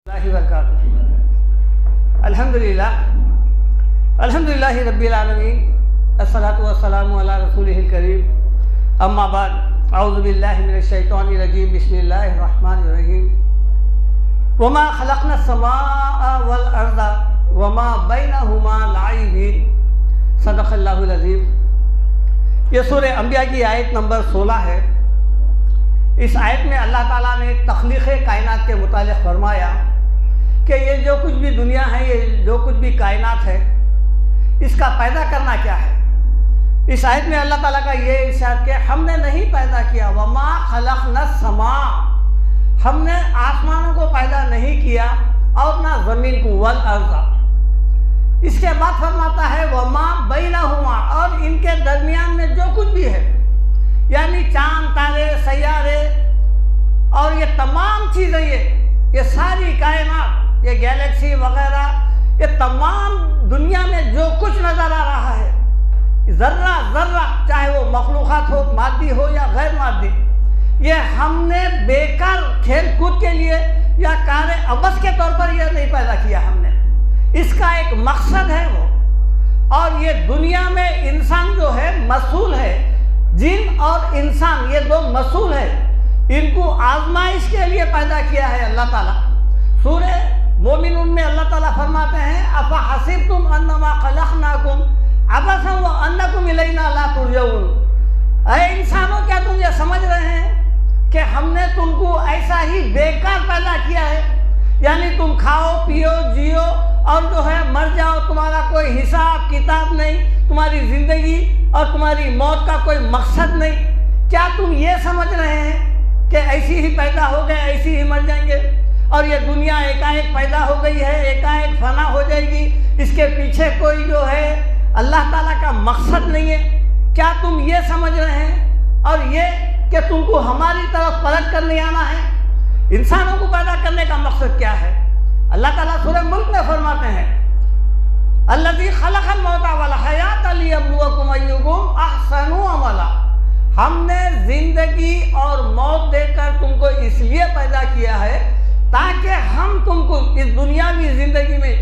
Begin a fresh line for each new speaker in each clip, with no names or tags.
اللہ وبرکاتہ الحمدللہ رب العالمین الصلاۃ والسلام علی رسولہ الکریم اما بعد اعوذ باللہ من الشیطان الرجیم بسم اللہ الرحمن الرحیم وما خلقنا السماء والارض وما بینہما لاعبین صدق اللہ العظیم۔ یہ سورہ انبیاء کی آیت نمبر 16 ہے۔ اس آیت میں اللہ تعالیٰ نے تخلیق کائنات کے متعلق فرمایا کہ یہ جو کچھ بھی دنیا ہے، یہ جو کچھ بھی کائنات ہے، اس کا پیدا کرنا کیا ہے۔ اس آیت میں اللہ تعالیٰ کا یہ ارشاد کہ ہم نے نہیں پیدا کیا، وما خلقنا السماء، ہم نے آسمانوں کو پیدا نہیں کیا اور نہ زمین کو، والارض۔ اس کے بعد فرماتا ہے وما بینہما، اور ان کے درمیان میں جو کچھ بھی ہے، یعنی چاند، تارے، سیارے اور یہ تمام چیزیں، یہ ساری کائنات، یہ گیلیکسی وغیرہ، یہ تمام دنیا میں جو کچھ نظر آ رہا ہے، ذرہ ذرہ، چاہے وہ مخلوقات ہو، مادی ہو یا غیر مادی، یہ ہم نے بیکار کھیل کود کے لیے یا کار عبث کے طور پر یہ نہیں پیدا کیا ہم نے۔ اس کا ایک مقصد ہے وہ، اور یہ دنیا میں انسان جو ہے مسئول ہے، جن اور انسان یہ دو مسئول ہے، ان کو آزمائش کے لیے پیدا کیا ہے اللہ تعالیٰ۔ سورہ مومنون میں اللہ تعالیٰ فرماتے ہیں افحسبتم انما خلقناکم عبثا وانکم الینا لا ترجعون۔ اے انسانوں، کیا تم یہ سمجھ رہے ہیں کہ ہم نے تم کو ایسا ہی بیکار پیدا کیا ہے، یعنی تم کھاؤ پیو جیو اور جو ہے مر جاؤ، تمہارا کوئی حساب کتاب نہیں، تمہاری زندگی اور تمہاری موت کا کوئی مقصد نہیں؟ کیا تم یہ سمجھ رہے ہیں کہ ایسی ہی پیدا ہو گئے، ایسی ہی مر جائیں گے، اور یہ دنیا ایک پیدا ہو گئی ہے، ایک فنا ہو جائے گی، اس کے پیچھے کوئی جو ہے اللہ تعالیٰ کا مقصد نہیں ہے؟ کیا تم یہ سمجھ رہے ہیں؟ اور یہ کہ تم کو ہماری طرف پلٹ کر نہیں آنا ہے؟ انسانوں کو پیدا کرنے کا مقصد کیا ہے؟ اللہ تعالیٰ سورہ ملک میں فرماتے ہیں الذی خلق الموت والحیات لیبلوکم ایکم احسن عملا، ہم نے زندگی اور موت دے کر تم کو اس لیے پیدا کیا ہے تاکہ ہم تم کو اس دنیاوی زندگی میں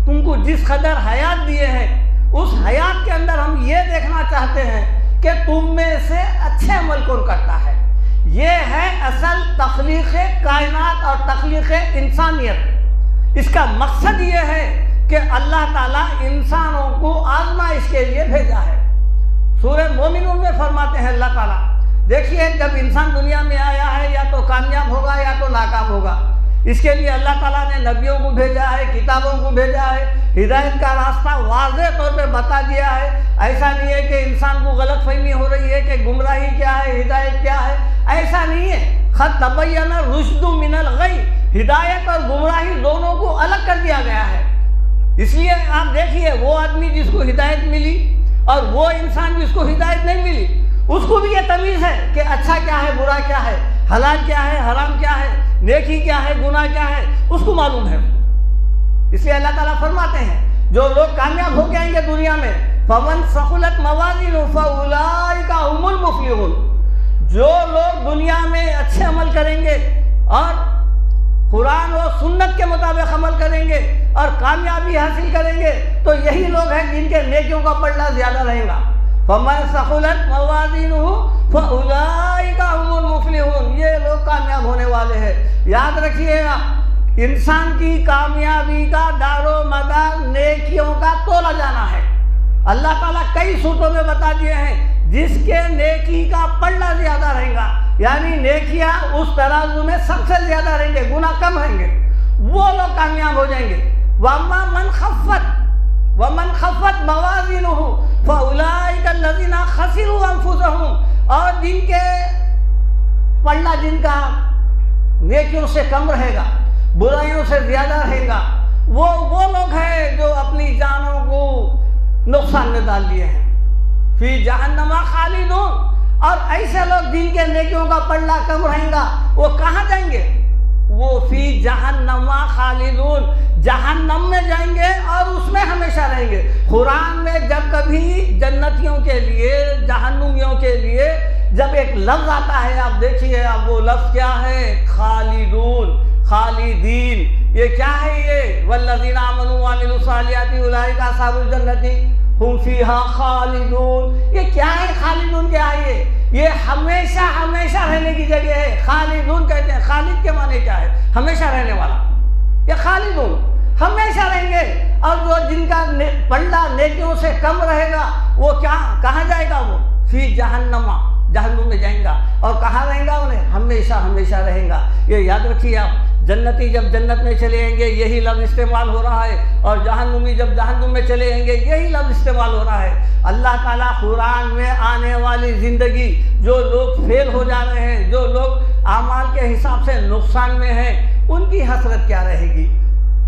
تم کو جس قدر حیات دیے ہیں، اس حیات کے اندر ہم یہ دیکھنا چاہتے ہیں کہ تم میں سے اچھے عمل کون کرتا ہے۔ یہ ہے اصل تخلیق کائنات اور تخلیق انسانیت۔ اس کا مقصد یہ ہے کہ اللہ تعالیٰ انسانوں کو آزمائش کے لیے بھیجا ہے۔ سورہ مومنون میں فرماتے ہیں اللہ تعالیٰ، دیکھیے جب انسان دنیا میں آیا ہے یا تو کامیاب ہوگا یا تو ناکام ہوگا۔ اس کے لیے اللہ تعالیٰ نے نبیوں کو بھیجا ہے، کتابوں کو بھیجا ہے، ہدایت کا راستہ واضح طور پہ بتا دیا ہے۔ ایسا نہیں ہے کہ انسان کو غلط فہمی ہو رہی ہے کہ گمراہی کیا ہے، ہدایت کیا ہے، ایسا نہیں ہے۔ قد تبین الرشد من الغی، ہدایت اور گمراہی دونوں کو الگ کر دیا گیا ہے۔ اس لیے آپ دیکھیے وہ آدمی جس کو ہدایت ملی اور وہ انسان جس کو ہدایت نہیں ملی، اس کو بھی یہ تمیز ہے کہ اچھا کیا ہے، برا کیا ہے، حلال کیا ہے، حرام کیا ہے، نیکی کیا ہے، گناہ کیا ہے، اس کو معلوم ہے۔ اس لیے اللہ تعالیٰ فرماتے ہیں جو لوگ کامیاب ہو کے آئیں گے دنیا میں، فَمَنْ ثَقُلَتْ مَوَازِينُهُ فَأُولَٰئِكَ هُمُ الْمُفْلِحُونَ، جو لوگ دنیا میں اچھے عمل کریں گے اور قرآن و سنت کے مطابق عمل کریں گے اور کامیابی حاصل کریں گے، تو یہی لوگ ہیں جن کے نیکیوں کا پلڑا زیادہ رہے گا۔ فَمَنْ ثَقُلَتْ مَوَازِينُهُ فَأُولَٰئِكَ هُمُ الْمُفْلِحُونَ، یہ لوگ کامیاب ہونے والے ہیں۔ یاد رکھیے گا، انسان کی کامیابی کا دار و مدار نیکیوں کا تولا جانا ہے۔ اللہ تعالیٰ کئی صورتوں میں بتا دیے ہیں جس کے نیکی کا پلڑا زیادہ رہے گا، یعنی نیکیاں اس ترازو میں سب سے زیادہ رہیں گے، گناہ کم رہیں گے، وہ لوگ کامیاب ہو جائیں گے۔ وَأَمَّا مَنْ خَفَّتْ مَوَازِينُهُ فَأُولَٰئِكَ الَّذِينَ خَسِرُوا أَنفُسَهُمْ، اور جن کے پلڑا جن کا نیکیوں سے کم رہے گا، برائیوں سے زیادہ رہے گا، وہ لوگ ہیں جو اپنی جانوں کو نقصان میں ڈال لیے ہیں۔ فی جہنم خالدون، اور ایسے لوگ جن کے نیکیوں کا پلڑا کم رہے گا وہ کہاں جائیں گے؟ وہ فی جہنم خالدون، جہنم میں جائیں گے اور اس میں ہمیشہ رہیں گے۔ قرآن میں جب کبھی جنتیوں کے لیے، جہنمیوں کے لیے جب ایک لفظ آتا ہے، آپ دیکھیے اب وہ لفظ کیا ہے، خالدون، خالدین، یہ کیا ہے یہ والذین آمنوا وعملوا الصالحات اولئک اصحاب الجنۃ ہم فیہا خالدون. یہ کیا ہے خالدون؟ کیا ہے یہ ہمیشہ ہمیشہ رہنے کی جگہ ہے. خالدون کہتے ہیں. خالد کے معنی کیا ہے؟ ہمیشہ رہنے والا. یہ خالدون ہمیشہ رہیں گے. اور وہ جن کا پلڑا نیکیوں سے کم رہے گا وہ کیا کہاں جائے گا؟ وہ فی جہنم، جہنم میں جائیں گا. اور کہاں رہیں گا؟ انہیں ہمیشہ ہمیشہ رہیں گا. یہ یاد رکھیے آپ. جنتی جب جنت میں چلے جائیں گے یہی لفظ استعمال ہو رہا ہے، اور جہنمی جب جہنم میں چلے جائیں گے یہی لفظ استعمال ہو رہا ہے. اللہ تعالیٰ قرآن میں آنے والی زندگی، جو لوگ فیل ہو جا رہے ہیں، جو لوگ اعمال کے حساب سے نقصان میں ہیں، ان کی حسرت کیا رہے گی،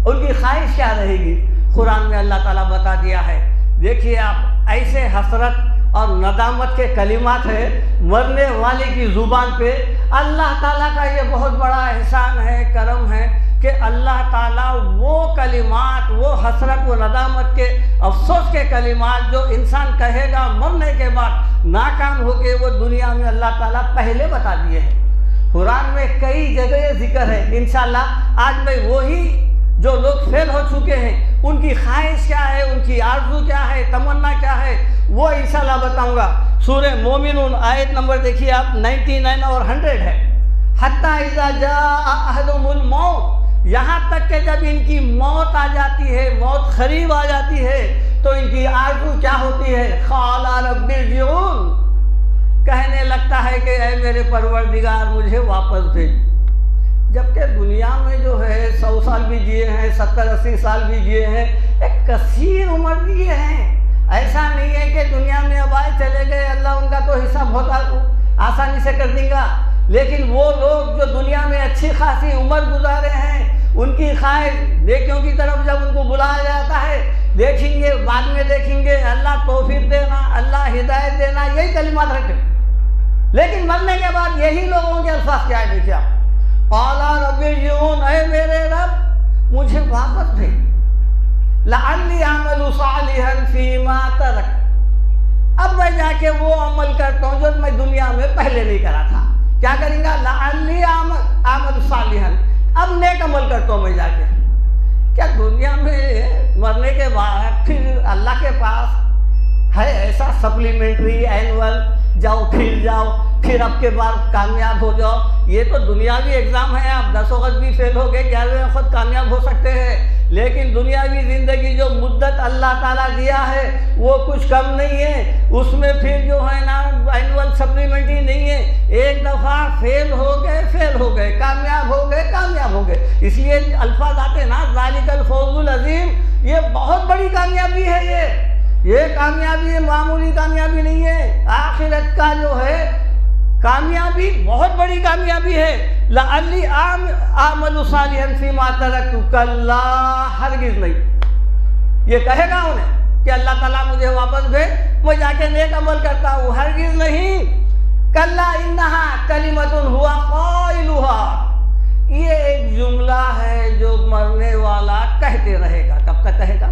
ان کی خواہش کیا رہے گی، قرآن میں اللہ تعالیٰ بتا دیا ہے. دیکھیے آپ، ایسے حسرت اور ندامت کے کلمات ہیں مرنے والے کی زبان پہ. اللہ تعالیٰ کا یہ بہت بڑا احسان ہے، کرم ہے کہ اللہ تعالیٰ وہ کلمات، وہ حسرت و ندامت کے، افسوس کے کلمات جو انسان کہے گا مرنے کے بعد ناکام ہو کے، وہ دنیا میں اللہ تعالیٰ پہلے بتا دیے ہیں. قرآن میں کئی جگہ یہ ذکر ہے. انشاءاللہ آج میں وہی جو لوگ فیل ہو چکے ہیں ان کی خواہش کیا ہے، ان کی آرزو کیا ہے، تمنا کیا ہے، وہ انشاءاللہ بتاؤں گا. سورہ مومنون آیت نمبر دیکھیے آپ 99 اور 100 ہے. حتی اذا جاء احدهم الموت، یہاں تک کہ جب ان کی موت آ جاتی ہے، موت قریب آ جاتی ہے، تو ان کی آرزو کیا ہوتی ہے؟ قال رب ارجعون، کہنے لگتا ہے کہ اے میرے پروردگار مجھے واپس بھیج. جبکہ دنیا میں جو ہے 100 سال بھی جیے ہیں، 70-80 سال بھی جیے ہیں، ایک کثیر عمر دیے ہیں. ایسا نہیں ہے کہ دنیا میں اب آئے چلے گئے، اللہ ان کا تو حساب ہوتا آسانی سے کر دیں گا. لیکن وہ لوگ جو دنیا میں اچھی خاصی عمر گزارے ہیں، ان کی خواہش نیکیوں کی طرف جب ان کو بلایا جاتا ہے، دیکھیں گے، بعد میں دیکھیں گے، اللہ توفیق دینا، اللہ ہدایت دینا، یہی کلمات رکھتے. لیکن مرنے کے بعد یہی لوگوں کے الفاظ کیا ہے؟ دیکھیں آپ، قال رب ارجعون، اے میرے رب مجھے واپس بھیج، لعلی اعمل صالحا فیما ترک، اب میں جا کے وہ عمل کرتا ہوں جو میں دنیا میں پہلے نہیں کرا تھا. کیا کریں گا؟ لعلی اعمل صالحا، اب نیک عمل کرتا ہوں میں جا کے. کیا دنیا میں مرنے کے بعد پھر اللہ کے پاس ہے ایسا سپلیمنٹری اینول جاؤ پھر جاؤ پھر اب کے بعد کامیاب ہو جاؤ؟ یہ تو دنیاوی ایگزام ہے. آپ 10 وقت بھی فیل ہو گئے، 11ویں وقت کامیاب ہو سکتے ہیں. لیکن دنیاوی زندگی جو مدت اللہ تعالیٰ دیا ہے وہ کچھ کم نہیں ہے. اس میں پھر جو ہے نا اینول سپلیمنٹری نہیں ہے. ایک دفعہ فیل ہو گئے، کامیاب ہو گئے. اس لیے الفاظ آتے نا ذالک الفوز العظیم، یہ بہت بڑی کامیابی ہے. یہ کامیابی معمولی کامیابی نہیں ہے. آخرت کا جو ہے کامیابی بہت بڑی کامیابی ہے. لعلی اعمل صالحا فیما ترکت، کلا، ہرگز نہیں. یہ کہے گا انہیں کہ اللہ تعالیٰ مجھے واپس بھیج، میں جا کے نیک عمل کرتا ہوں، ہرگز نہیں. کلا انہا کلمۃ هو قائلها، یہ ایک جملہ ہے جو مرنے والا کہتے رہے گا. کب تک کہے گا؟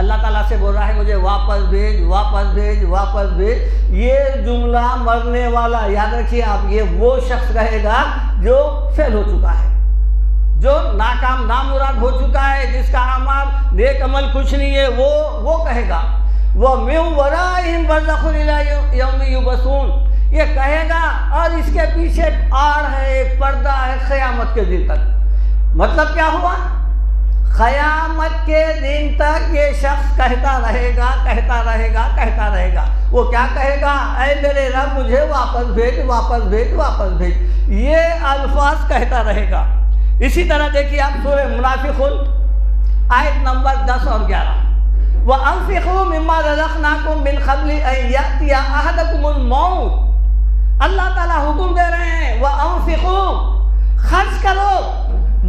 اللہ تعالیٰ سے بول رہا ہے مجھے واپس بھیج، واپس بھیج، واپس بھیج. یہ جملہ مرنے والا، یاد رکھیے آپ، یہ وہ شخص کہے گا جو فیل ہو چکا ہے، جو ناکام نامراد ہو چکا ہے، جس کا اعمال نیک عمل کچھ نہیں ہے، وہ کہے گا. وَمِن وَرَائِهِمْ بَرْزَخٌ إِلَىٰ يَوْمِ يُبْعَثُونَ، یہ کہے گا اور اس کے پیچھے ایک آڑ ہے، ایک پردہ ہے قیامت کے دن تک. مطلب کیا ہوا؟ قیامت کے دن تک یہ شخص کہتا رہے گا. وہ کیا کہے گا؟ اے میرے رب مجھے واپس بھیج، واپس بھیج، واپس بھیج. یہ الفاظ کہتا رہے گا. اسی طرح دیکھیے آپ سورہ منافقون آیت نمبر 10 اور 11. وَأَنفِقُوا مِمَّا رَزَقْنَاكُم مِّن قَبْلِ أَن يَأْتِيَ أَحَدَكُمُ الْمَوْتُ، اللہ تعالیٰ حکم دے رہے ہیں وَأَنفِقُوا، خرچ کرو.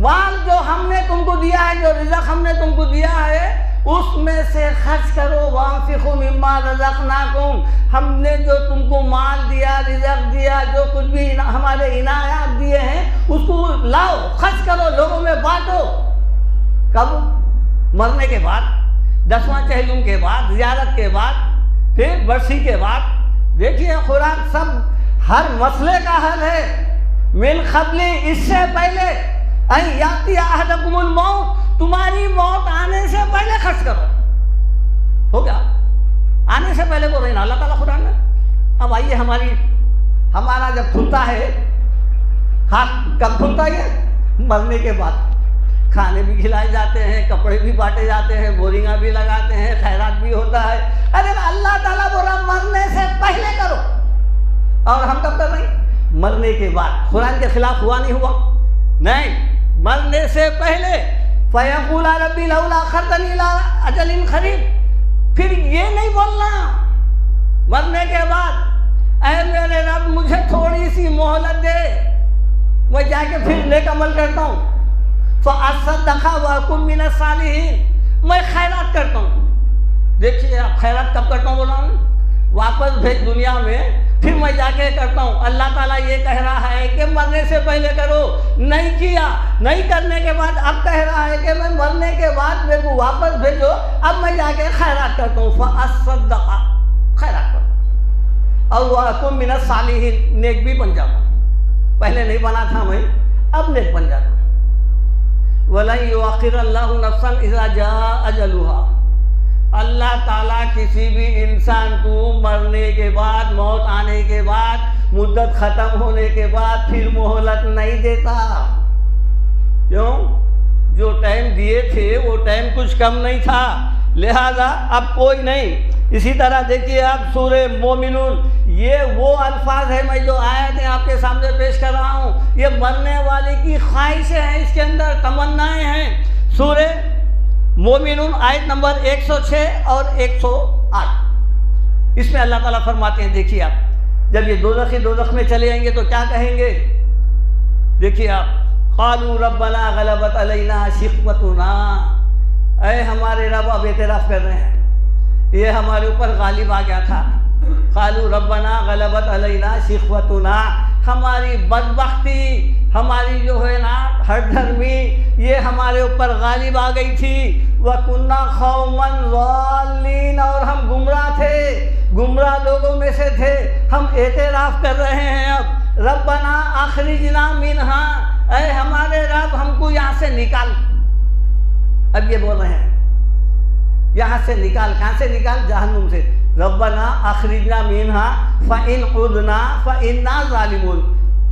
مال جو ہم نے تم کو دیا ہے، جو رزق ہم نے تم کو دیا ہے، اس میں سے خرچ کرو. وَأَنفِقُوا مِمَّا رَزَقْنَاكُمْ، ہم نے جو تم کو مال دیا، رزق دیا، جو کچھ بھی ہمارے عنایات دیے ہیں، اس کو لاؤ، خرچ کرو، لوگوں میں بانٹو. کب؟ مرنے کے بعد، 10واں چہلم کے بعد، زیارت کے بعد، پھر برسی کے بعد. دیکھیے قرآن سب ہر مسئلے کا حل ہے. من قبل، اس سے پہلے، ان یاتی احدکم الموت، تمہاری موت آنے سے پہلے خرچ کرو. ہو گیا؟ آنے سے پہلے بول رہے ہیں اللہ تعالیٰ قرآن میں. اب آئیے ہمارا جب کھلتا ہے ہاتھ کب کھلتا ہے؟ مرنے کے بعد. کھانے بھی کھلائے جاتے ہیں، کپڑے بھی بانٹے جاتے ہیں، بورنگاں بھی لگاتے ہیں، خیرات بھی ہوتا ہے. ارے اللہ تعالیٰ بول رہا مرنے سے پہلے کرو، اور ہم کب کر رہے ہیں؟ مرنے کے بعد. قرآن کے خلاف ہوا نہیں ہوا؟ نہیں، مرنے سے پہلے. فَيَقُولَ رَبِّ لَوْلَا أَخَّرْتَنِي إِلَىٰ أَجَلٍ قَرِيبٍ. پھر یہ نہیں بولنا مرنے کے بعد اے میرے رب مجھے تھوڑی سی مہلت دے، میں جا کے پھر نیک عمل کرتا ہوں. فَأَصَّدَّقَ وَأَكُن مِّنَ الصَّالِحِينَ، میں خیرات کرتا ہوں. دیکھیے آپ خیرات کب کرتا ہوں بولا ہوں؟ واپس بھیج دنیا میں، پھر میں جا کے کرتا ہوں. اللہ تعالیٰ یہ کہہ رہا ہے کہ مرنے سے پہلے کرو، نہیں کیا. نہیں کرنے کے بعد اب کہہ رہا ہے کہ میں مرنے کے بعد میرے کو واپس بھیجو، اب میں جا کے خیرات کرتا ہوں. فَأَصَّدَّقَ، خیرات کرتا ہوں، اور وَأَكُن مِّنَ الصَّالِحِينَ، نیک بھی بن جاتا ہوں. پہلے نہیں بنا تھا میں، اب نیک بن جاتا ہوں. وَلَن يُؤَخِّرَ اللَّهُ نَفْسًا إِذَا جَاءَ أَجَلُهَا. اللہ تعالیٰ کسی بھی انسان کو مرنے کے بعد، موت آنے کے بعد، مدت ختم ہونے کے بعد پھر مہلت نہیں دیتا. کیوں؟ جو ٹائم دیے تھے وہ ٹائم کچھ کم نہیں تھا، لہذا اب کوئی نہیں. اسی طرح دیکھیے آپ سورہ مومنون، یہ وہ الفاظ ہیں میں جو آیتیں آپ کے سامنے پیش کر رہا ہوں، یہ مرنے والے کی خواہشیں ہیں، اس کے اندر تمنائیں ہیں. سورہ مومنون آیت نمبر 106 اور 108، اس میں اللہ تعالیٰ فرماتے ہیں. دیکھیے آپ جب یہ دوزخ میں چلے آئیں گے تو کیا کہیں گے؟ دیکھیے آپ، قالوا ربنا غلبت علینا شقوتنا، اے ہمارے رب، اب اعتراف کر رہے ہیں یہ ہمارے اوپر غالب آ گیا تھا. قالوا ربنا غلبت علینا شقوتنا، ہماری بدبختی، ہماری جو ہے نا ہر دھرمی، یہ ہمارے اوپر غالب آ گئی تھی. وَكُنَّا قَوْمًا ضَالِّينَ، اور ہم گمراہ تھے، گمراہ لوگوں میں سے تھے. ہم اعتراف کر رہے ہیں اب. ربنا اخرجنا منہا، اے ہمارے رب ہم کو یہاں سے نکال. اب یہ بول رہے ہیں یہاں سے نکال. کہاں سے نکال؟ جہنم سے. ربنا اخرجنا منہا فإن عدنا فإنا ظالمون.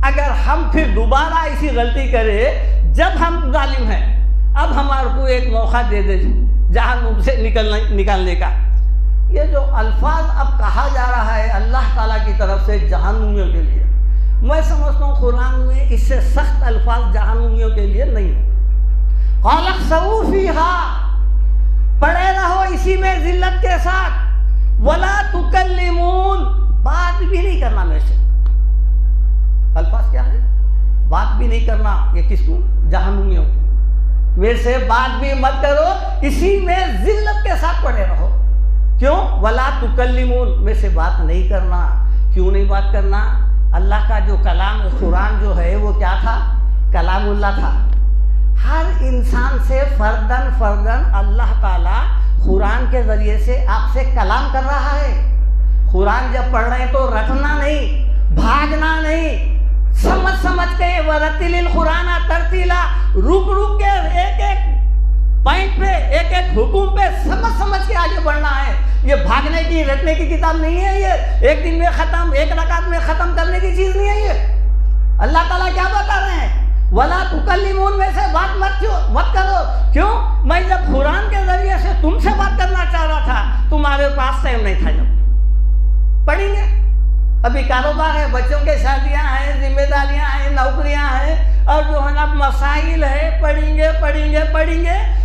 اگر ہم پھر دوبارہ ایسی غلطی کرے جب ہم ظالم ہیں، اب ہمارے کو ایک موقع دے دے جہنم سے نکالنے کا. یہ جو الفاظ اب کہا جا رہا ہے اللہ تعالیٰ کی طرف سے جہنمیوں کے لیے، میں سمجھتا ہوں قرآن میں اس سے سخت الفاظ جہنمیوں کے لیے نہیں ہیں. قَالَ اخْسَئُوا فِيهَا، پڑے رہو اسی میں ذلت کے ساتھ. وَلَا تُكَلِّمُونَ، بات بھی نہیں کرنا میرے سے. الفاظ کیا ہے؟ بات بھی نہیں کرنا. یہ کس کو؟ جہنمیوں. میرے سے بات بھی مت کرو، اسی میں ذلت کے ساتھ پڑے رہو. کیوں؟ وَلَا تُكَلِّمُونَ، میرے سے بات نہیں کرنا. کیوں نہیں بات کرنا؟ اللہ کا جو کلام قرآن جو ہے وہ کیا تھا؟ کلام اللہ تھا. ہر انسان سے فردن اللہ تعالیٰ قرآن کے ذریعے سے آپ سے کلام کر رہا ہے. قرآن جب پڑھ رہے ہیں تو رٹنا نہیں، بھاگنا نہیں، سمجھ کے وَرَتِّلِ الْقُرْآنَ تَرْتِيلًا، رک کے ایک ایک پوائنٹ پہ، ایک ایک حکم پہ سمجھ کے آگے بڑھنا ہے. یہ بھاگنے کی، رٹنے کی کتاب نہیں ہے. یہ ایک دن میں ختم، ایک رکعت میں ختم کرنے کی چیز نہیں ہے. یہ اللہ تعالیٰ کیا بتا رہے ہیں؟ وَلَا تُكَلِّمُونَ، میں سے بات مت کرو. کیوں؟ میں جب قرآن کے ذریعے سے تم سے بات کرنا چاہ رہا تھا، تمہارے پاس ٹائم نہیں تھا. جب پڑھیں گے، ابھی کاروبار ہے، بچوں کے شادیاں ہیں، ذمہ داریاں ہیں، نوکریاں ہیں، اور جو ہے نا مسائل ہے، پڑھیں گے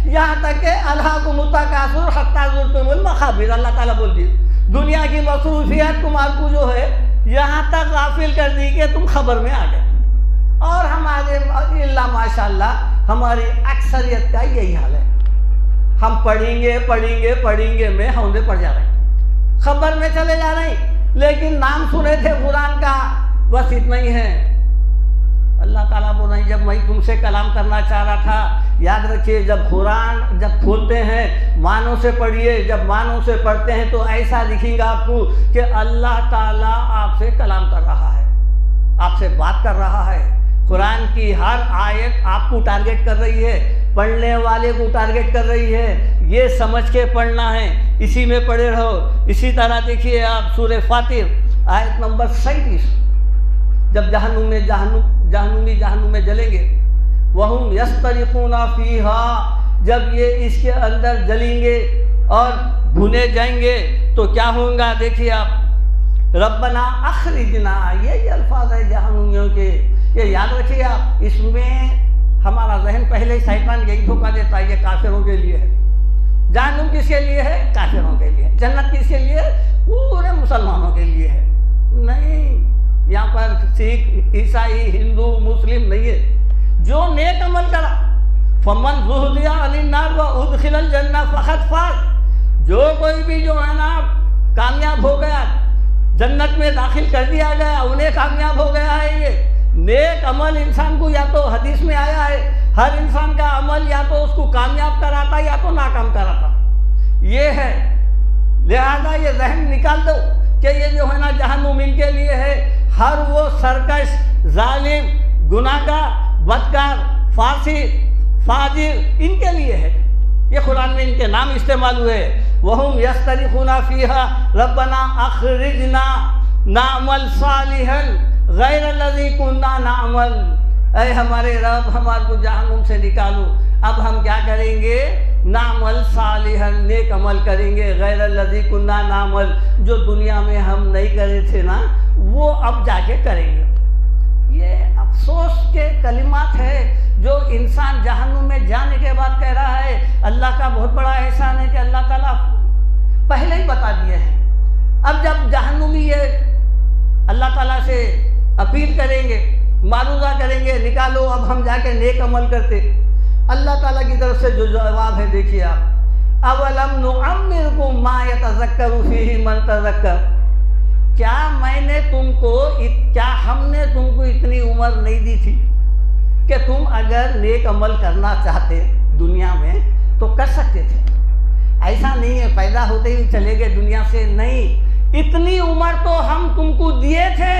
یہاں تک کہ الہاکم التکاثر حتی زرتم المقابر. اللہ تعالیٰ بول دی دنیا کی مصروفیات تمہارے کو جو ہے یہاں تک غافل کر دی کہ تم خبر میں آ گئے. اور ہمارے اللہ ماشاءاللہ ہماری اکثریت کا یہی حال ہے. ہم پڑھیں گے میں ہوندے پڑ جا رہے ہیں، خبر میں چلے جا رہے ہیں، لیکن نام سنے تھے قرآن کا، بس اتنا ہی ہے. اللہ تعالیٰ بول رہے ہیں جب میں تم سے کلام کرنا چاہ رہا تھا، یاد رکھیے جب قرآن جب کھولتے ہیں معنوں سے پڑھیے. جب معنوں سے پڑھتے ہیں تو ایسا دکھے گا آپ کو کہ اللہ تعالیٰ آپ سے کلام کر رہا ہے، آپ سے بات کر رہا ہے. قرآن کی ہر آیت آپ کو ٹارگٹ کر رہی ہے، پڑھنے والے کو ٹارگٹ کر رہی ہے، یہ سمجھ کے پڑھنا ہے، اسی میں پڑھے رہو۔ اسی طرح دیکھیے آپ سورہ فاطر آیت نمبر 37، جب جہنمی جہنم میں جلیں گے، وَهُمْ يَسْتَرِقُونَ فِيهَا، جب یہ اس کے اندر جلیں گے اور بھنے جائیں گے تو کیا ہوگا؟ دیکھیے آپ، ربنا اخرجنا، یہ الفاظ ہے جہنمیوں کے، یہ یاد رکھیے آپ۔ اس میں ہمارا ذہن پہلے ہی شیطان یہی دھوکہ دیتا ہے، یہ کافروں کے لیے ہے۔ جہنم کس کے لیے ہے؟ کافروں کے لیے۔ جنت کس کے لیے؟ پورے مسلمانوں کے لیے ہے۔ نہیں، یہاں پر سکھ، عیسائی، ہندو، مسلم نہیں ہے۔ جو نیک عمل کرا، فمن زحزح عن النار وادخل الجنہ فقد فاز، جو کوئی بھی جو ہے نا کامیاب ہو گیا، جنت میں داخل کر دیا گیا، انہیں کامیاب ہو گیا ہے۔ یہ نیک عمل انسان کو، یا تو حدیث میں آیا ہے ہر انسان کا عمل یا تو اس کو کامیاب کراتا یا تو ناکام کراتا، یہ ہے۔ لہذا یہ ذہن نکال دو کہ یہ جو ہے نا جہنم ان کے لیے ہے۔ ہر وہ سرکش، ظالم، گناہ گار، بدکار، فاسق، فاجر ان کے لیے ہے۔ یہ قرآن میں ان کے نام استعمال ہوئے۔ وَهُمْ يَسْتَرِخُونَ فِيهَا رَبَّنَا أَخْرِجْنَا نَعْمَلْ صَالِحًا غَيْرَ الَّذِي كُنَّا نَعْمَلْ، اے ہمارے رب ہمارے کو جہنم سے نکالو، اب ہم کیا کریں گے؟ نعمل صالحًا، نیک عمل کریں گے، غیر الذی کنا نعمل، جو دنیا میں ہم نہیں کرے تھے نا وہ اب جا کے کریں گے۔ یہ افسوس کے کلمات ہے جو انسان جہنم میں جانے کے بعد کہہ رہا ہے۔ اللہ کا بہت بڑا احسان ہے کہ اللہ تعالیٰ پہلے ہی بتا دیے ہیں۔ اب جب جہنمی یہ اللہ تعالیٰ سے اپیل کریں گے، معروضہ کریں گے، نکالو، اب ہم جا کے نیک عمل کرتے، اللہ تعالیٰ کی طرف سے جو جواب ہے دیکھیے آپ، اولم نعمرکم ما یتذکر فیہ من تذکر، کیا ہم نے تم کو اتنی عمر نہیں دی تھی کہ تم اگر نیک عمل کرنا چاہتے دنیا میں تو کر سکتے تھے؟ ایسا نہیں ہے پیدا ہوتے ہی چلے گئے دنیا سے، نہیں، اتنی عمر تو ہم تم کو دیے تھے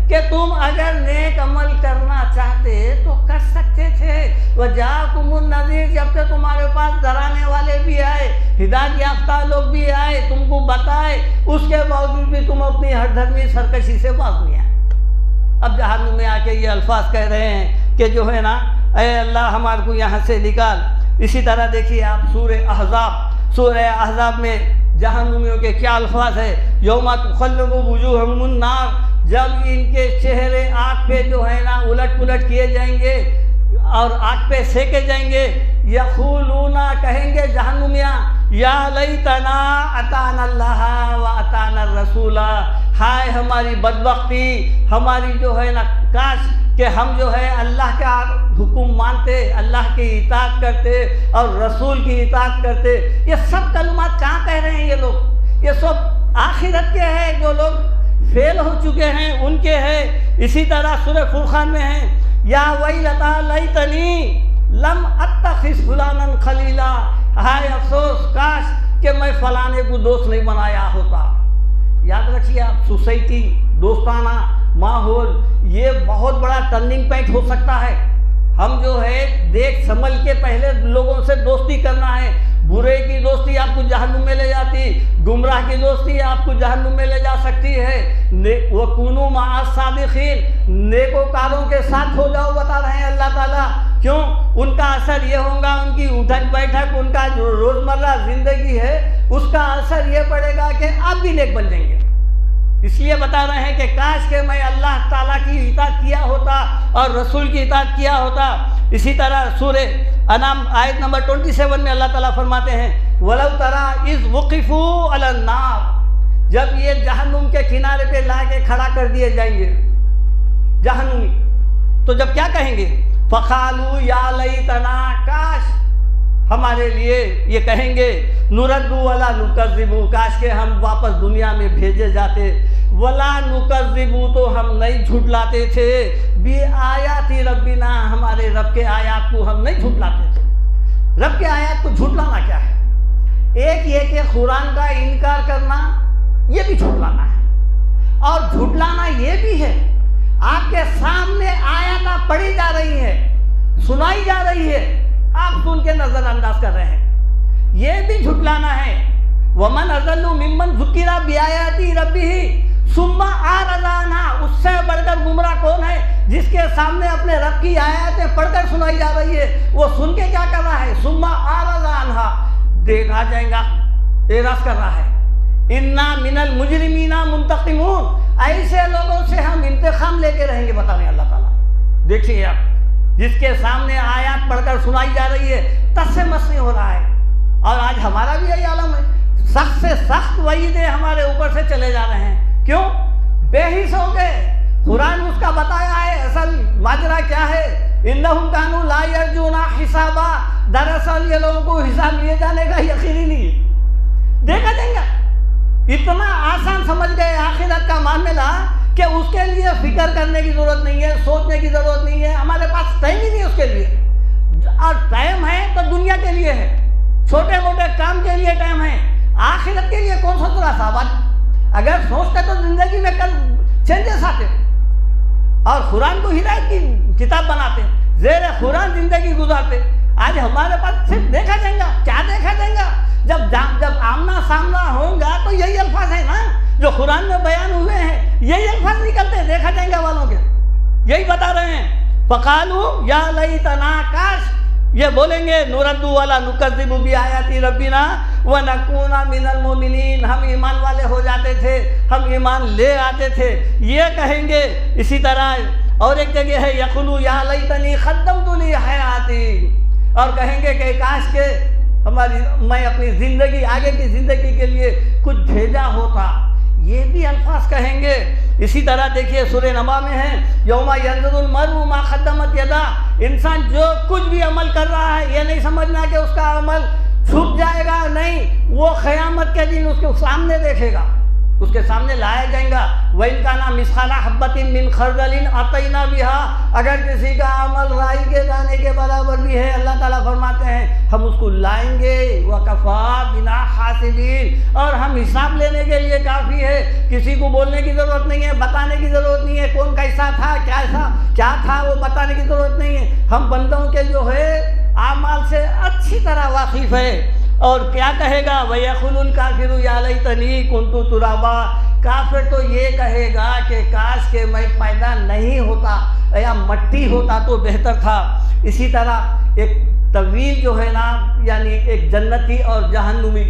کہ تم اگر نیک عمل کرنا چاہتے تو کر سکتے تھے۔ وَجَاءَكُمُ النَّذِيرُ، جب کہ تمہارے پاس ڈرانے والے بھی آئے، ہدایت یافتہ لوگ بھی آئے، تم کو بتائے، اس کے باوجود بھی تم اپنی ہر دھرمی سرکشی سے باز نہیں آئے۔ اب جہنم میں آ کے یہ الفاظ کہہ رہے ہیں کہ جو ہے نا اے اللہ ہمارے کو یہاں سے نکال۔ اسی طرح دیکھیے آپ سورہ احزاب میں جہنمیوں کے کیا الفاظ ہے، یوم تقلب وجوہہم النار، جب ان کے چہرے آگ پہ جو ہے نا الٹ پلٹ کیے جائیں گے اور آگ پہ سینکے جائیں گے، یقولون، کہیں گے جہنمیاں، یا لیتنا اطعنا اللہ و اطعنا الرسول، ہائے ہماری بدبختی، ہماری جو ہے نا کاش کہ ہم جو ہے اللہ کا حکم مانتے، اللہ کی اطاعت کرتے اور رسول کی اطاعت کرتے۔ یہ سب کلمات کہاں کہہ رہے ہیں یہ لوگ؟ یہ سب آخرت کے ہیں، جو لوگ فیل ہو چکے ہیں ان کے ہیں۔ اسی طرح سورہ فرقان میں ہے، یا ویلتا لیتنی لم اتخذ فلانا خلیلا، ہائے افسوس کاش کہ میں فلانے کو دوست نہیں بنایا ہوتا۔ یاد رکھیے آپ، سوسائٹی، دوستانہ ماحول، یہ بہت بڑا ٹرننگ پوائنٹ ہو سکتا ہے۔ ہم جو ہے دیکھ سمجھ کے پہلے لوگوں سے دوستی کرنا ہے۔ برے کی دوستی آپ کو جہنم میں لے جاتی، گمراہ کی دوستی آپ کو جہنم میں لے جا سکتی ہے۔ وَكُونُوا مَعَ الصَّادِقِينَ، نیکوکاروں کے ساتھ ہو جاؤ، بتا رہے ہیں اللہ تعالیٰ۔ کیوں؟ ان کا اثر یہ ہوگا، ان کی اٹھک بیٹھک، ان کا جو روزمرہ زندگی ہے اس کا اثر یہ پڑے گا کہ آپ بھی نیک بن جائیں گے۔ اس لیے بتا رہے ہیں کہ کاش کہ میں اللہ تعالیٰ کی اطاعت کیا ہوتا اور رسول کی اطاعت کیا ہوتا۔ اسی طرح سورہ انعام آیت نمبر 27 میں اللہ تعالیٰ فرماتے ہیں، وَلَوْ تَرَىٰ إِذْ وُقِفُوا عَلَى النَّارِ، جب یہ جہنم کے کنارے پہ لا کے کھڑا کر دیے جائیں گے جہنمی، تو جب کیا کہیں گے؟ فَقَالُوا يَا لَيْتَنَا، کاش ہمارے لیے، یہ کہیں گے، نُرَدُّ وَلَا نُكَذِّبُ، کاش کہ ہم واپس دنیا میں بھیجے جاتے، وَلَا نُكَذِّبُ، تو ہم نہیں جھٹلاتے تھے، بِآیَاتِ رَبِّنَا، ہمارے رب کے آیات کو ہم نہیں جھٹلاتے تھے۔ رب کے آیات کو جھٹلانا کیا ہے؟ ایک یہ کہ قرآن کا انکار کرنا، یہ بھی جھٹلانا ہے، اور جھٹلانا یہ بھی ہے آپ کے سامنے آیات پڑھی جا رہی ہے، سنائی جا رہی ہے، آپ سن کے نظر انداز کر رہے ہیں، یہ بھی جھٹلانا ہے۔ وَمَنْ أَضَلُّ مِمَّنْ ذُكِّرَ بِآيَاتِ رَبِّهِ ثُمَّ أَعْرَضَ عَنْهَا، اس سے بڑھ کر گمراہ کون ہے؟ جس کے سامنے اپنے رب کی آیاتیں پڑھ کر سنائی جا رہی ہے، وہ سن کے کیا کر رہا ہے؟ ثُمَّ أَعْرَضَ عَنْهَا، دیکھا جائے گا، اعراض کر رہا ہے۔ اِنَّا مِنَ الْمُجْرِمِينَ مُنْتَقِمُونَ، ایسے لوگوں سے ہم انتقام لے کے رہیں گے، بتا رہے ہیں اللہ تعالیٰ۔ دیکھیے آپ، جس کے سامنے آیات پڑھ کر سنائی جا رہی ہے، تس سے مس نہیں ہو رہا ہے، اور آج ہمارا بھی یہی عالم ہے، سخت سے سخت وعیدیں ہمارے اوپر سے چلے جا رہے ہیں۔ کیوں؟ بے حس ہو گئے۔ قرآن اس کا بتایا ہے اصل ماجرا کیا ہے، انہم کانوا لا یرجون حسابا، دراصل یہ لوگوں کو حساب لیے جانے کا یقین ہی نہیں ہے۔ دیکھا جائے گا، اتنا آسان سمجھ گئے آخرت کا معاملہ کہ اس کے لیے فکر کرنے کی ضرورت نہیں ہے، سوچنے کی ضرورت نہیں ہے، ہمارے پاس ٹائم ہی نہیں ہے اس کے لیے، اور ٹائم ہے تو دنیا کے لیے ہے، چھوٹے موٹے کام کے لیے ٹائم ہے، آخرت کے لیے کون سوچ رہا صاحب؟ اگر سوچتے تو زندگی میں کل چینجز آتے، اور قرآن کو ہدایت کی کتاب بناتے، زیر قرآن زندگی گزارتے۔ آج ہمارے پاس صرف دیکھا جائے گا، کیا دیکھا جائے گا؟ جب آمنا سامنا ہوگا تو یہی الفاظ ہیں نا جو قرآن میں بیان ہوئے ہیں، یہی الفاظ نکلتے دیکھا جائے گا والوں کے، یہی بتا رہے ہیں۔ فَقَالُوا يَا لَيْتَنَا، کاش یہ بولیں گے، نُرَدُّ وَلَا نُكَذِّبُ بِآيَاتِ رَبِّنَا وَنَكُونَ مِنَ الْمُؤْمِنِينَ، ہم ایمان والے ہو جاتے تھے، ہم ایمان لے آتے تھے، یہ کہیں گے۔ اسی طرح اور ایک جگہ ہے یقولوا یا لیتنی قدمت لی حیاتی، اور کہیں گے کہ کاش کے میں اپنی زندگی، آگے کی زندگی کے لیے کچھ بھیجا ہوتا، یہ بھی الفاظ کہیں گے۔ اسی طرح دیکھیے سورہ نبا میں ہے یوم ینظر المرء ما قدمت یدا، انسان جو کچھ بھی عمل کر رہا ہے یہ نہیں سمجھنا کہ اس کا عمل چھپ جائے گا، نہیں، وہ قیامت کے دن اس کے سامنے دیکھے گا، اس کے سامنے لایا جائے گا۔ وَإِنْ كَانَ مِثْقَالَ حَبَّةٍ مِّنْ خَرْدَلٍ أَتَيْنَا بِهَا، اگر کسی کا عمل رائی کے دانے کے برابر بھی ہے، اللہ تعالیٰ فرماتے ہیں ہم اس کو لائیں گے۔ وَكَفَىٰ بِنَا حَاسِبِينَ، اور ہم حساب لینے کے لیے کافی ہے، کسی کو بولنے کی ضرورت نہیں ہے، بتانے کی ضرورت نہیں ہے، کون کیسا تھا، کیا تھا وہ بتانے کی ضرورت نہیں ہے، ہم بندوں کے جو ہے اعمال سے اچھی طرح واقف ہے۔ اور کیا کہے گا، وَيَقُولُ الْكَافِرُ يَا لَيْتَنِي كُنتُ تُرَابًا، کافر تو یہ کہے گا کہ کاش کہ میں پیدا نہیں ہوتا یا مٹی ہوتا تو بہتر تھا۔ اسی طرح ایک طویل جو ہے نا، یعنی ایک جنتی اور جہنمی،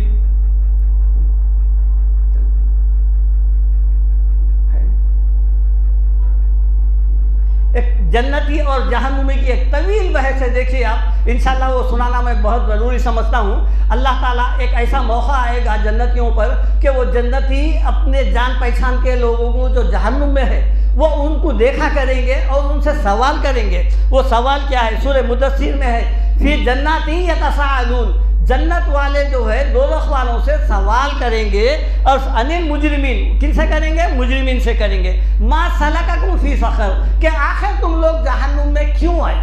ایک جنتی اور جہنمی کی ایک طویل بحث ہے، دیکھیے آپ، انشاءاللہ وہ سنانا میں بہت ضروری سمجھتا ہوں۔ اللہ تعالیٰ ایک ایسا موقع آئے گا جنتیوں پر کہ وہ جنتی اپنے جان پہچان کے لوگوں کو جو جہنم میں ہے وہ ان کو دیکھا کریں گے اور ان سے سوال کریں گے۔ وہ سوال کیا ہے؟ سورہ مدثر میں ہے، فی جنات یتساءلون، جنت والے جو ہے دوزخ والوں سے سوال کریں گے، اور عن المجرمین، کن سے کریں گے؟ مجرمین سے کریں گے۔ ما سلککم فی سقر، کہ آخر تم لوگ جہنم میں کیوں آئے،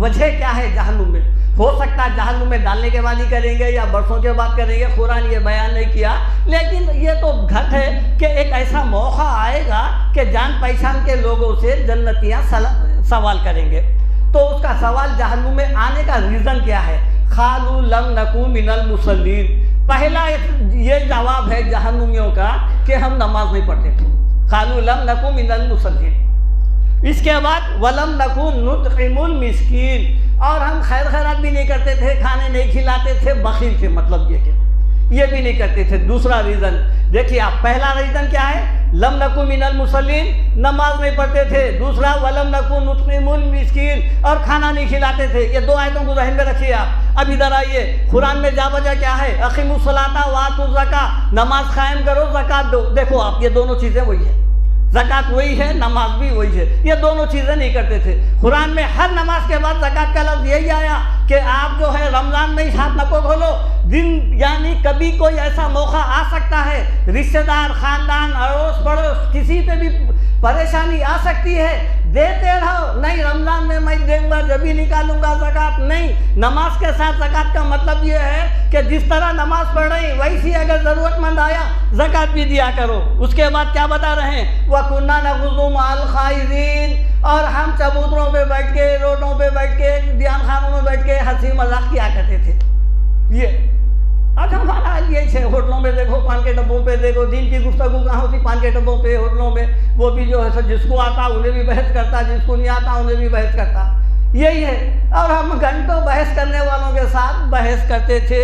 وجہ کیا ہے جہنم میں؟ ہو سکتا ہے جہنم میں ڈالنے کے بعد ہی کریں گے یا برسوں کے بعد کریں گے، قرآن یہ بیان نہیں کیا، لیکن یہ تو گھٹ ہے کہ ایک ایسا موقع آئے گا کہ جان پہچان کے لوگوں سے جنتیاں سوال کریں گے۔ تو اس کا سوال جہنم میں آنے کا ریزن کیا ہے؟ قالوا لم نکن من المصلین، پہلا یہ جواب ہے جہنمیوں کا کہ ہم نماز نہیں پڑھتے تھے، قالوا لم نکن من المصلین۔ اس کے بعد ولم نکن نطعم المسکین، اور ہم خیر خیرات بھی نہیں کرتے تھے، کھانے نہیں کھلاتے تھے، بخیل تھے، مطلب یہ کہ یہ بھی نہیں کرتے تھے۔ دوسرا ریزن دیکھیے آپ، پہلا ریزن کیا ہے؟ لم نکن من المصلین، نماز نہیں پڑھتے تھے۔ دوسرا ولم نکن نطعم المسکین، اور کھانا نہیں کھلاتے تھے۔ یہ دو آیتوں کو ذہن میں رکھیے آپ۔ اب ادھر آئیے، قرآن میں جا بجا کیا ہے؟ اقیموا الصلاۃ وآتوا الزکاۃ، نماز قائم کرو، زکوٰۃ دو۔ دیکھو آپ، یہ دونوں چیزیں وہی ہیں، زکوٰۃ وہی ہے، نماز بھی وہی ہے، یہ دونوں چیزیں نہیں کرتے تھے۔ قرآن میں ہر نماز کے بعد زکوٰۃ کا لفظ یہی آیا کہ آپ جو ہے رمضان میں ہی ہاتھ نہ کو کھولو، دن یعنی کبھی کوئی ایسا موقع آ سکتا ہے، رشتہ دار، خاندان، اڑوس پڑوس کسی پہ بھی پریشانی آ سکتی ہے، دیتے رہو. نہیں رمضان میں میں دوں گا جب ہی نکالوں گا زکوٰۃ، نہیں. نماز کے ساتھ زکوٰۃ کا مطلب یہ ہے کہ جس طرح نماز پڑھ رہی ویسی اگر ضرورت مند آیا زکوٰۃ بھی دیا کرو. اس کے بعد کیا بتا رہے ہیں؟ وَكُنَّا نَخُوضُ مَعَ الْخَائِضِينَ، اور ہم چبوتروں پہ بیٹھ کے، روڈوں پہ بیٹھ کے، دیان خانوں میں بیٹھ کے ہنسی مذاق کیا کرتے تھے. یہ آج ہمارا حال یہی ہے. ہوٹلوں میں دیکھو، پان کے ڈبوں پہ دیکھو، دین کی گفتگو کہاں ہوتی؟ پان کے ڈبوں پہ، ہوٹلوں میں. وہ بھی جو ہے جس کو آتا انہیں بھی بحث کرتا، جس کو نہیں آتا انہیں بھی بحث کرتا. یہی ہے. اور ہم گھنٹوں بحث کرنے والوں کے ساتھ بحث کرتے تھے.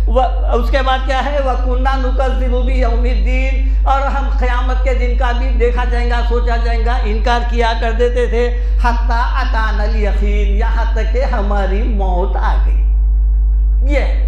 اس کے بعد کیا ہے؟ وَكُنَّا نُكَذِّبُ بِيَوْمِ الدِّينِ، اور ہم قیامت کے دن کا بھی دیکھا جائے گا، سوچا جائے گا، انکار کیا کر دیتے تھے. حَتَّى أَتَانَا الْيَقِينُ، یہاں تک کہ ہماری موت آ گئی. یہ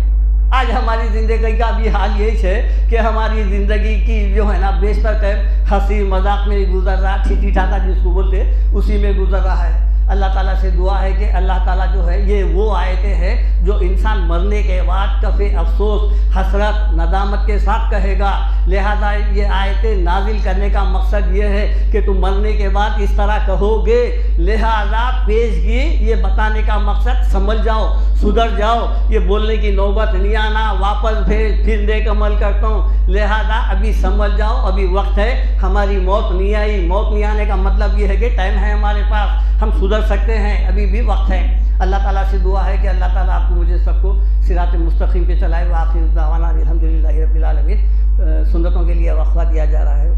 آج ہماری زندگی کا بھی حال یہی ہے کہ ہماری زندگی کی جو ہے نا بیشتر ٹائم ہنسی مذاق میں گزر رہا، ٹھیٹھی ٹھاٹا جس کو بولتے اسی میں گزر رہا ہے. اللہ تعالیٰ سے دعا ہے کہ اللہ تعالیٰ جو ہے یہ وہ آیتیں ہیں جو انسان مرنے کے بعد کفِ افسوس، حسرت، ندامت کے ساتھ کہے گا. لہذا یہ آیتیں نازل کرنے کا مقصد یہ ہے کہ تم مرنے کے بعد اس طرح کہو گے. لہذا پیشگی یہ بتانے کا مقصد سمجھ جاؤ، سدھر جاؤ، یہ بولنے کی نوبت نہیں آنا واپس بھیج پھر دیکھ عمل کرتا ہوں. لہذا ابھی سمجھ جاؤ، ابھی وقت ہے، ہماری موت نہیں آئی. موت نہیں آنے کا مطلب یہ ہے کہ ٹائم ہے ہمارے پاس، ہم سدھر سکتے ہیں، ابھی بھی وقت ہے. اللہ تعالیٰ سے دعا ہے کہ اللہ تعالیٰ آپ کو مجھے سب کو صراط مستقیم پہ چلائے. وآخر دعوانا الحمدللہ رب العالمین. سنتوں کے لیے وقفہ دیا جا رہا ہے.